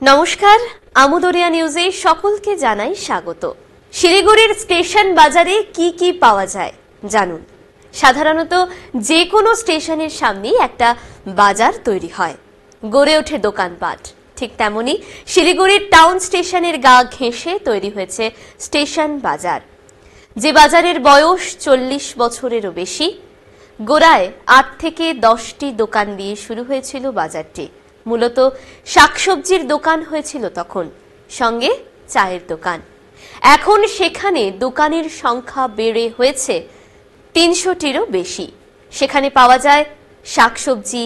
নমস্কার, আমুদরিয়া নিউজে সকলকে জানাই স্বাগত। শিলিগুড়ির স্টেশন বাজারে কি কি পাওয়া যায় জানুন। সাধারণত যে কোনো স্টেশনের সামনে একটা বাজার তৈরি হয়, গড়ে ওঠে দোকানপাট। ঠিক তেমনি শিলিগুড়ির টাউন স্টেশনের গা ঘেঁষে তৈরি হয়েছে স্টেশন বাজার, যে বাজারের বয়স 40 বছরেরও বেশি। গোড়ায় 8 থেকে 10টি দোকান দিয়ে শুরু হয়েছিল বাজারটি। মূলত শাকসবজির দোকান হয়েছিল তখন, সঙ্গে চায়ের দোকান। এখন সেখানে দোকানের সংখ্যা বেড়ে হয়েছে 300টিরও বেশি। সেখানে পাওয়া যায় শাকসবজি,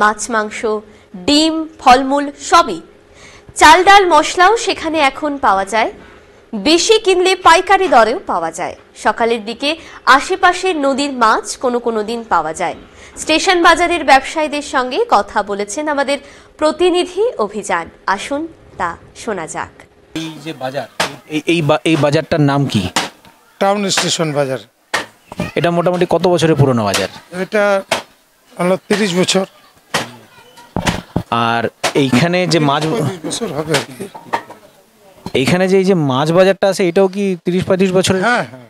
মাছ, মাংস, ডিম, ফলমূল সবই। চাল, ডাল, মশলাও সেখানে এখন পাওয়া যায়। বেশি কিনলে পাইকারি দরেও পাওয়া যায়। সকালের দিকে আশেপাশের নদীর মাছ কোনো দিন পাওয়া যায়। স্টেশন বাজারের ব্যবসায়ীদের সঙ্গে কথা বলেছেন আমাদের প্রতিনিধি অভিযান। আসুন তা শোনা যাক। এই যে বাজার, এই বাজারটার নাম কি? টাউন স্টেশন বাজার। এটা মোটামুটি কত বছরের পুরনো বাজার? এটা হলো 30 বছর। আর এইখানে যে মাছ, 35 বছর হবে আর কি। এইখানে যে এই যে মাছ বাজারটা আছে, এটাও কি 30-35 বছরের? হ্যাঁ হ্যাঁ।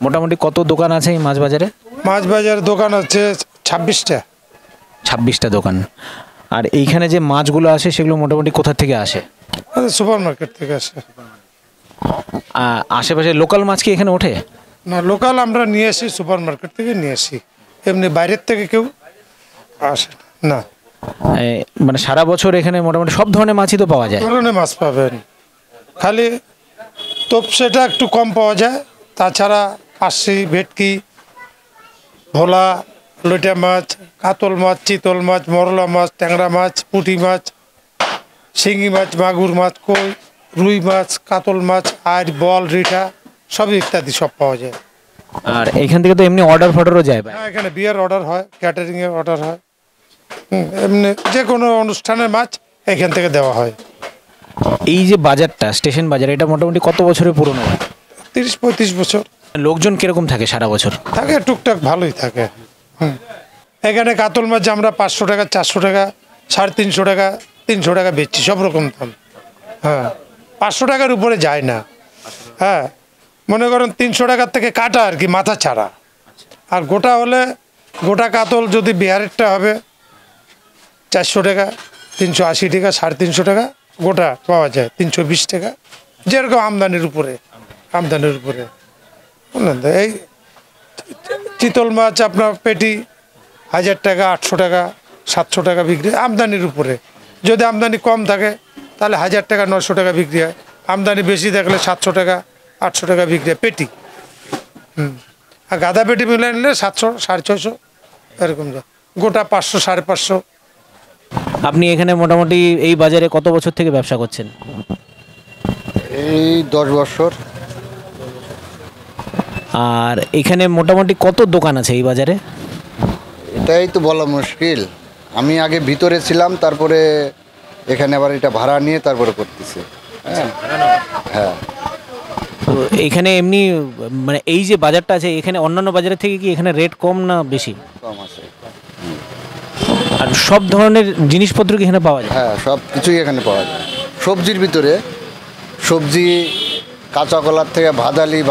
মোটামুটি কত দোকান আছে এই মাছ বাজারে? মাছ বাজার দোকান আছে 26টা। 26টা দোকান। আর এইখানে যে মাছগুলো আসে সেগুলো মোটামুটি কোথা থেকে আসে? সুপার মার্কেট থেকে আসে। আশেপাশে লোকাল মাছ কি এখানে ওঠে? না, লোকাল আমরা নিয়ে আসি, সুপার মার্কেট থেকে নিয়ে আসি। এমনি বাইরের থেকে কেউ আসে না। মানে সারা বছর এখানে মোটামুটি সব ধরনের মাছই তো পাওয়া যায়? ধরনের মাছ পাবেন, খালি তোপসেটা একটু কম পাওয়া যায়। তাছাড়া পার্শি, ভেটকি, ভোলা, লইটা মাছ, কাতল মাছ, চিতল মাছ, মরলা মাছ, ট্যাংরা মাছ, পুঁটি মাছ, শিঙি মাছ, মাগুর মাছ, কই, রুই মাছ, কাতল মাছ, আর বল, রিঠা সবই ইত্যাদি সব পাওয়া যায়। আর এখান থেকে তো এমনি অর্ডার ফর্ডারও যায়? হ্যাঁ, এখানে বিয়ার অর্ডার হয়, ক্যাটারিংয়ের অর্ডার হয়। এমনি যে কোনো অনুষ্ঠানের মাছ এখান থেকে দেওয়া হয়। এই যে বাজারটা, স্টেশন বাজার, এটা মোটামুটি কত বছরের পুরনো? 30-35 বছর। লোকজন কিরকম থাকে সারা বছর? থাকে টুকটাক, ভালোই থাকে। এখানে কাতল মাছ আমরা 500 টাকা, 400 টাকা, 350 টাকা, 300 টাকা বেচছি, সব রকম দাম। হ্যাঁ, 500 টাকার উপরে যায় না। হ্যাঁ, মনে করেন 300 টাকার থেকে কাটা আর কি, মাথা ছাড়া। আর গোটা হলে, গোটা কাতল যদি বিহারেরটা হবে 400 টাকা, 380 টাকা, 350 টাকা গোটা পাওয়া যায়, 320 টাকা, যেরকম আমদানির উপরে। এই চিতল মাছ আপনার পেটি 1000 টাকা, 800 টাকা, 700 টাকা বিক্রি, আমদানির উপরে। যদি আমদানি কম থাকে তাহলে 1000 টাকা, 900 টাকা বিক্রি হয়। আমদানি বেশি থাকলে 700 টাকা, 800 টাকা বিক্রি হয় পেটি। আর গাদা পেটি মিলে নিলে 700, 650 এরকম যায়। গোটা 500, 550। আপনি এখানে মোটামুটি এই বাজারে কত বছর থেকে ব্যবসা করছেন? এই 10 বছর। আর এখানে মোটামুটি কত দোকান আছে এই বাজারে? এটাই তো বলা মুশকিল। আমি আগে ভিতরে ছিলাম, তারপরে এখানে আবার এটা ভাড়া নিয়ে তারপরে করতেছি। হ্যাঁ। তো এখানে এমনি মানে এই যে বাজারটা আছে, এখানে অন্যান্য বাজারের থেকে কি এখানে রেট কম না বেশি? কম আছে। আর সব ধরনের জিনিসপত্র কি এখানে পাওয়া যায়? হ্যাঁ, সব কিছুই এখানে পাওয়া যায়। সবজির ভিতরে সবজি, কাঁচা কলার থেকে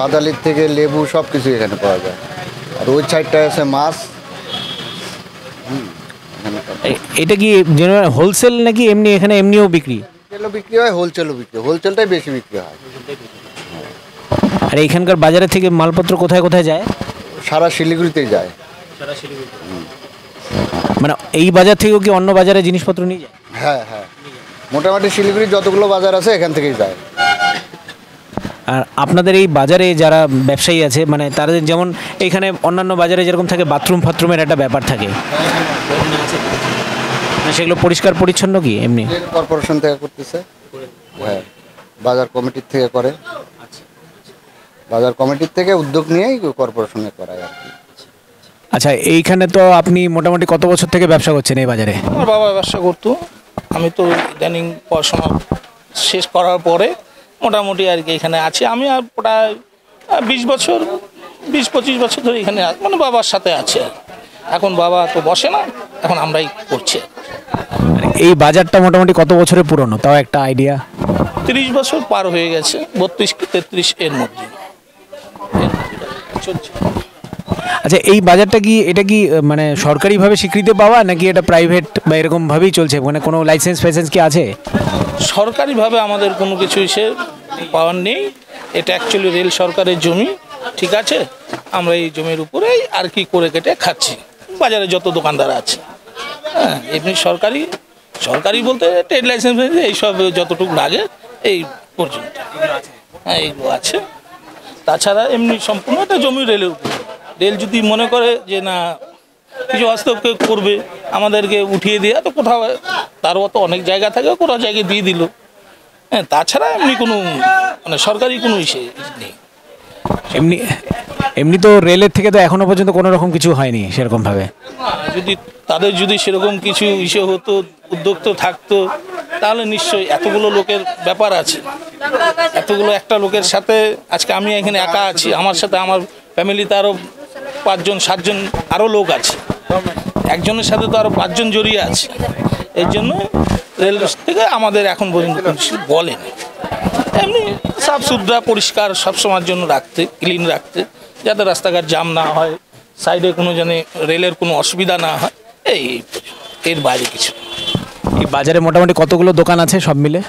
ভাদালির থেকে লেবু, সব কিছু এখানে পাওয়া যায়। আর ওই সাইডটা আছে মাছ। এটা কি জেনারেল হোলসেল নাকি এমনি এখানে এমনিও বিক্রি? হোলসেলও বিক্রি হয়, হোলসেলও বিক্রি হয়। হোলসেলটাই বেশি বিক্রি হয়। আর এইখানকার বাজারের থেকে মালপত্র কোথায় কোথায় যায়? সারা শিলিগুড়িতেই যায়। মানে এই বাজার থেকেও কি অন্য বাজারে জিনিসপত্র নিয়ে যায়? হ্যাঁ হ্যাঁ, মোটামুটি শিলিগুড়ির যতগুলো বাজার আছে এখান থেকেই যায়। আর আপনাদের এই বাজারে যারা ব্যবসায়ী আছে, মানে তাদের যেমন এখানে অন্যান্য বাজারে যেরকম থাকে বাথরুমের একটা ব্যাপার থাকে, সেগুলো পরিষ্কার পরিচ্ছন্ন কি এমনি? কর্পোরেশন থেকে করতেছে। হ্যাঁ, বাজার কমিটির থেকে করে। বাজার কমিটির থেকে উদ্যোগ নিয়েই কর্পোরেশনে করায় আর কি। আচ্ছা, এইখানে তো আপনি মোটামুটি কত বছর থেকে ব্যবসা করছেন এই বাজারে? আমার বাবা ব্যবসা করতো। আমি তো ইদানিং পড়াশোনা শেষ করার পরে মোটামুটি আর কি এখানে আছি। আমি আর প্রায় 20-25 বছর ধরে এখানে মানে বাবার সাথে আছে। এখন বাবা তো বসে না, এখন আমরাই করছি। এই বাজারটা মোটামুটি কত বছরের পুরনো, তাও একটা আইডিয়া? 30 বছর পার হয়ে গেছে, 32 কি 33 এর মধ্যে চলছে। আচ্ছা, এই বাজারটা কি, এটা কি মানে সরকারিভাবে স্বীকৃতি পাওয়া নাকি এটা প্রাইভেট বা এরকমভাবেই চলছে, মানে কোনো লাইসেন্স ফাইসেন্স কি আছে? সরকারিভাবে আমাদের কোনো কিছু সে পাওয়ার নেই। এটা অ্যাকচুয়ালি রেল সরকারের জমি, ঠিক আছে। আমরা এই জমির উপরেই আর কি করে কেটে খাচ্ছি, বাজারে যত দোকানদার আছে। হ্যাঁ, এমনি সরকারি সরকারি বলতে ট্রেড লাইসেন্স এইসব যতটুকু লাগে এই পর্যন্ত, হ্যাঁ এইগুলো আছে। তাছাড়া এমনি সম্পূর্ণ একটা জমি রেলের উপর। রেল যদি মনে করে যে না কিছু হস্তক্ষেপ করবে, আমাদেরকে উঠিয়ে দেওয়া, তো কোথাও তারও তো অনেক জায়গা থাকে, কোথাও জায়গায় দিয়ে দিল। হ্যাঁ, তাছাড়া এমনি কোনো মানে সরকারি কোনো ইসে নেই। এমনি এমনি তো রেলের থেকে তো এখনো পর্যন্ত কোনো রকম কিছু হয়নি সেরকমভাবে। যদি তাদের যদি সেরকম কিছু ইসে হতো, উদ্যোগ তো থাকতো, তাহলে নিশ্চয়ই এতগুলো লোকের ব্যাপার আছে, এতগুলো একটা লোকের সাথে, আজকে আমি এখানে একা আছি, আমার সাথে আমার ফ্যামিলিতে আরও 5জন 7জন আরও লোক আছে, একজনের সাথে তো আরও 5জন জড়িয়ে আছে। এর জন্য রেল থেকে আমাদের এখন পর্যন্ত কিছু বলেনি। এমনি সাফ সুতরা পরিষ্কার সবসময়ের জন্য রাখতে, ক্লিন রাখতে, যাতে রাস্তাঘাট জাম না হয়, সাইডে কোনো জানে রেলের কোনো অসুবিধা না হয়, এই এর বাইরে কিছু। এই বাজারে মোটামুটি কতগুলো দোকান আছে সব মিলে?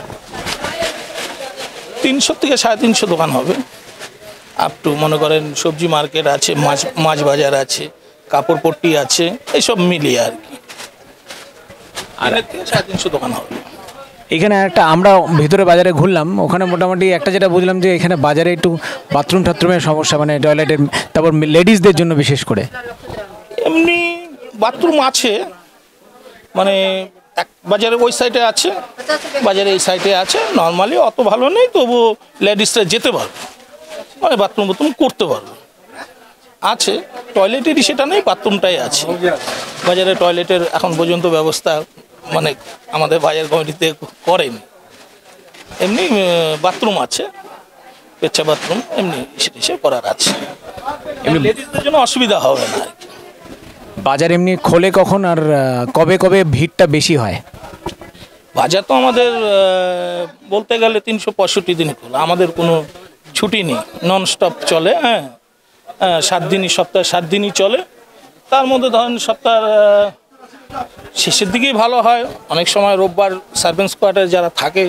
300 থেকে 350 দোকান হবে। আপ টু মনে করেন সবজি মার্কেট আছে, মাছ বাজার আছে, কাপড় পট্টি আছে, এইসব মিলিয়ে আর কি। আর 350 দোকান হবে। এখানে একটা আমরা ভিতরে বাজারে ঘুরলাম, ওখানে মোটামুটি একটা যেটা বুঝলাম যে এখানে বাজারে একটু বাথরুম টাথরুমের সমস্যা, মানে টয়লেটের, তারপর লেডিসদের জন্য বিশেষ করে। এমনি বাথরুম আছে, মানে এক বাজারের ওই সাইডে আছে, বাজারে এই সাইডে আছে। নর্মালি অত ভালো নেই, তবুও লেডিসরা যেতে পারবে, মানে বাথরুম করতে পারবে। আছে টয়লেটেরই সেটা নেই, বাথরুমটাই আছে। বাজারে টয়লেটের এখন পর্যন্ত ব্যবস্থা মানে আমাদের বাজার কমিটিতে করেনি। এমনি বাথরুম আছে, পেচ্ছা বাথরুম এমনি সে করার আছে, এমনি লেডিসদের জন্য অসুবিধা হবে না আর কি। বাজার এমনি খোলে কখন আর কবে কবে ভিড়টা বেশি হয়? বাজার তো আমাদের বলতে গেলে 365 দিন খোলা, আমাদের কোনো ছুটি নেই, নন স্টপ চলে। হ্যাঁ, 7 দিনই, সপ্তাহে 7 দিনই চলে। তার মধ্যে ধরেন সপ্তাহের শেষের দিকেই ভালো হয়। অনেক সময় রোববার সার্ভেন্টস কোয়ার্টারে যারা থাকে,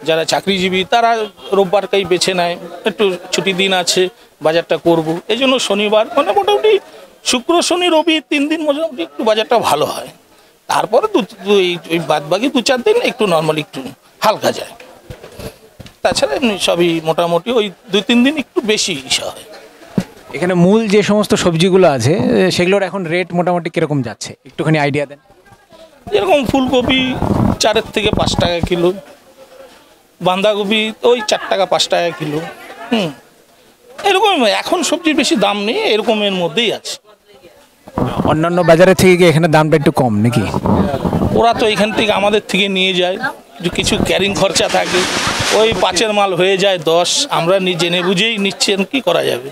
যারা চাকরিজীবী, তারা রোববারকেই বেছে নেয়, একটু ছুটি দিন আছে, বাজারটা করব। এই জন্য শনিবার মানে মোটামুটি শুক্র শনি রবি 3 দিন মোটামুটি একটু বাজারটা ভালো হয়। তারপরে ওই বাদবাকি 2-4 দিন একটু নর্মালি একটু হালকা যায়। তাছাড়া এমনি সবই মোটামুটি ওই 2-3 দিন একটু বেশি ইসা হয়। এখানে মূল যে সমস্ত সবজিগুলো আছে সেগুলোর এখন রেট মোটামুটি কীরকম যাচ্ছে, একটুখানি আইডিয়া দেন। যেরকম ফুলকপি 4 থেকে 5 টাকা কিলো, বাঁধাকপি ওই 4 টাকা 5 টাকা কিলো। এরকম এখন সবজির বেশি দাম নেই, এরকমের মধ্যেই আছে। অন্যান্য বাজারের থেকে কি এখানে দামটা একটু কম নাকি? ওরা তো এখান থেকে আমাদের থেকে নিয়ে যায়, কিছু ক্যারিং খরচা থাকে, ওই 5-এর মাল হয়ে যায় 10। আমরা জেনে বুঝেই নিচ্ছেন, কি করা যাবে।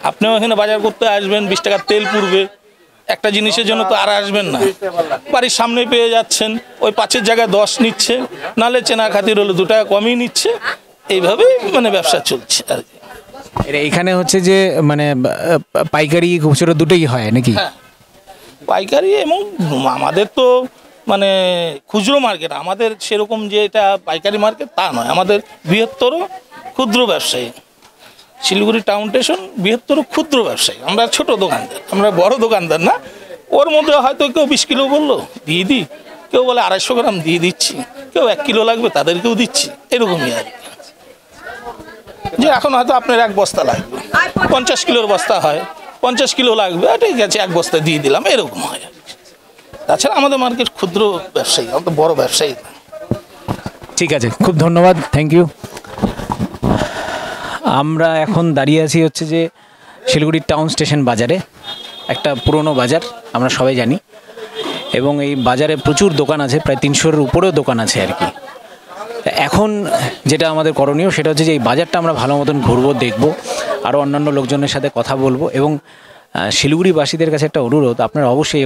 আপনিও এখানে বাজার করতে আসবেন, 20 টাকার তেল পুড়বে, একটা জিনিসের জন্য তো আর আসবেন না। বাড়ির সামনে পেয়ে যাচ্ছেন, ওই 5-এর জায়গায় 10 নিচ্ছে, নাহলে চেনা খাতির হলে 2 টাকা কমই নিচ্ছে। এইভাবেই মানে ব্যবসা চলছে আর কি। এখানে হচ্ছে যে মানে পাইকারি খুচরো দুটোই হয় নাকি? হ্যাঁ, পাইকারি এবং আমাদের তো মানে খুচরো মার্কেট, আমাদের সেরকম যে এটা পাইকারি মার্কেট তা নয়। আমাদের বৃহত্তর ক্ষুদ্র ব্যবসায়ী, শিলিগুড়ি টাউন স্টেশন বৃহত্তর ক্ষুদ্র ব্যবসায়ী। আমরা ছোট দোকানদার, আমরা বড় দোকানদার না। ওর মধ্যে হয়তো কেউ 20 কিলো বললো, দিয়ে দিই, কেউ বলে 250 গ্রাম দিয়ে দিচ্ছি, কেউ 1 কিলো লাগবে তাদেরকেও দিচ্ছি, এরকমই আর কি। যে এখন হয়তো আপনার 1 বস্তা লাগবে, 50 কিলোর বস্তা হয়, 50 কিলো লাগবে, ঠিক আছে 1 বস্তা দিয়ে দিলাম, এরকম হয়। তাছাড়া আমাদের মার্কেট ক্ষুদ্র ব্যবসায়ী, আমাদের বড় ব্যবসায়ী। ঠিক আছে, খুব ধন্যবাদ, থ্যাংক ইউ। আমরা এখন দাঁড়িয়ে আছি হচ্ছে যে শিলিগুড়ির টাউন স্টেশন বাজারে, একটা পুরনো বাজার আমরা সবাই জানি, এবং এই বাজারে প্রচুর দোকান আছে, প্রায় 300-এর উপরেও দোকান আছে আর কি। এখন যেটা আমাদের করণীয় সেটা হচ্ছে যে এই বাজারটা আমরা ভালো মতন ঘুরবো, দেখবো, আরও অন্যান্য লোকজনের সাথে কথা বলবো, এবং শিলিগুড়িবাসীদের কাছে একটা অনুরোধ, আপনারা অবশ্যই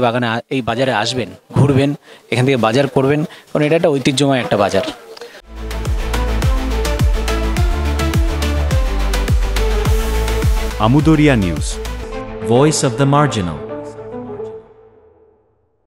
এই বাজারে আসবেন, ঘুরবেন, এখান থেকে বাজার করবেন, কারণ এটা একটা ঐতিহ্যময় একটা বাজার। Amudoria News, Voice of the Marginal.